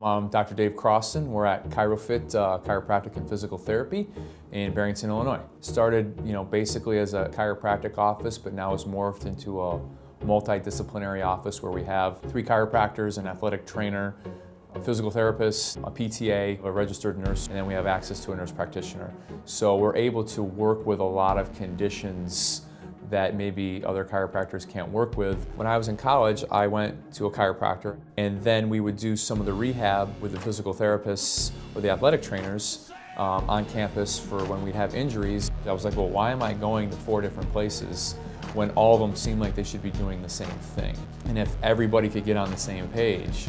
I'm Dr. Dave Crossan. We're at ChiroFit, Chiropractic and Physical Therapy in Barrington, Illinois. Started, basically as a chiropractic office, but now it's morphed into a multidisciplinary office where we have 3 chiropractors, an athletic trainer, a physical therapist, a PTA, a registered nurse, and then we have access to a nurse practitioner. So we're able to work with a lot of conditions that maybe other chiropractors can't work with. When I was in college, I went to a chiropractor, and then we would do some of the rehab with the physical therapists or the athletic trainers on campus for when we'd have injuries. I was like, well, why am I going to 4 different places when all of them seem like they should be doing the same thing? And if everybody could get on the same page,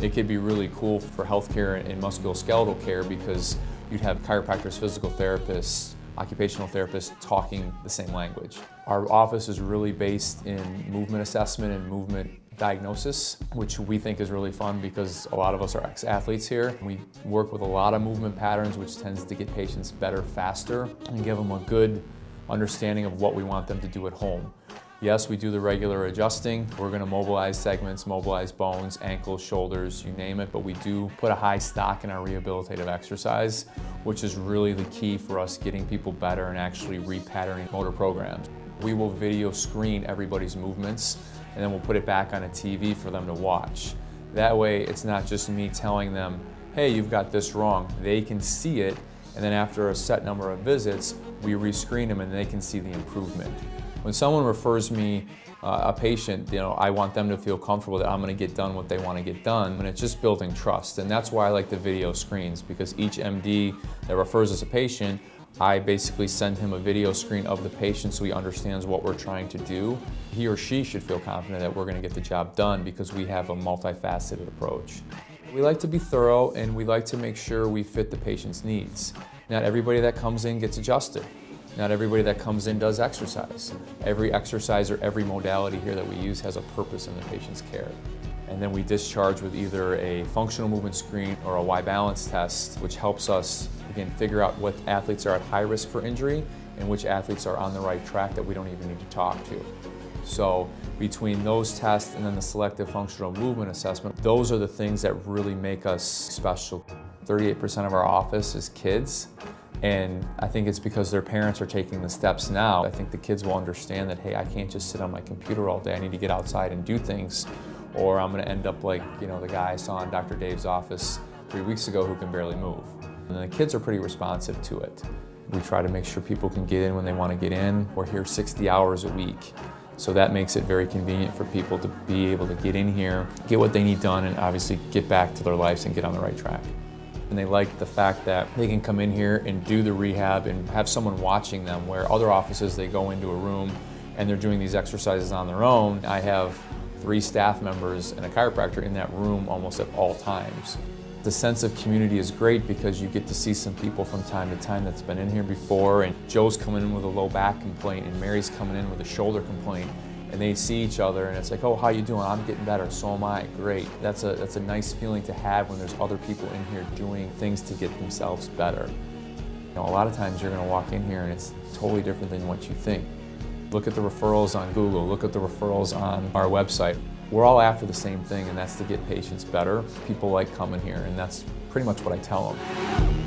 it could be really cool for healthcare and musculoskeletal care, because you'd have chiropractors, physical therapists, occupational therapists talking the same language. Our office is really based in movement assessment and movement diagnosis, which we think is really fun because a lot of us are ex-athletes here. We work with a lot of movement patterns, which tends to get patients better faster and give them a good understanding of what we want them to do at home. Yes, we do the regular adjusting. We're going to mobilize segments, mobilize bones, ankles, shoulders, you name it, but we do put a high stock in our rehabilitative exercise, which is really the key for us getting people better and actually repatterning motor programs. We will video screen everybody's movements, and then we'll put it back on a TV for them to watch. That way, it's not just me telling them, hey, you've got this wrong. They can see it, and then after a set number of visits, we rescreen them and they can see the improvement. When someone refers me a patient, I want them to feel comfortable that I'm going to get done what they want to get done, and it's just building trust. And that's why I like the video screens, because each MD that refers us a patient, I basically send him a video screen of the patient so he understands what we're trying to do. He or she should feel confident that we're going to get the job done because we have a multifaceted approach. We like to be thorough, and we like to make sure we fit the patient's needs. Not everybody that comes in gets adjusted. Not everybody that comes in does exercise. Every exercise or every modality here that we use has a purpose in the patient's care. And then we discharge with either a functional movement screen or a Y-balance test, which helps us, again, figure out what athletes are at high risk for injury and which athletes are on the right track that we don't even need to talk to. So between those tests and then the selective functional movement assessment, those are the things that really make us special. 38% of our office is kids. And I think it's because their parents are taking the steps now. I think the kids will understand that, hey, I can't just sit on my computer all day. I need to get outside and do things, or I'm going to end up like, the guy I saw in Dr. Dave's office 3 weeks ago who can barely move. And the kids are pretty responsive to it. We try to make sure people can get in when they want to get in. We're here 60 hours a week. So that makes it very convenient for people to be able to get in here, get what they need done, and obviously get back to their lives and get on the right track. And they like the fact that they can come in here and do the rehab and have someone watching them, where other offices, they go into a room and they're doing these exercises on their own. I have 3 staff members and a chiropractor in that room almost at all times. The sense of community is great because you get to see some people from time to time that's been in here before, and Joe's coming in with a low back complaint and Mary's coming in with a shoulder complaint. And they see each other and it's like, oh, how you doing? I'm getting better, so am I. Great. That's a nice feeling to have when there's other people in here doing things to get themselves better. A lot of times you're going to walk in here and it's totally different than what you think. Look at the referrals on Google, look at the referrals on our website. We're all after the same thing, and that's to get patients better. People like coming here, and that's pretty much what I tell them.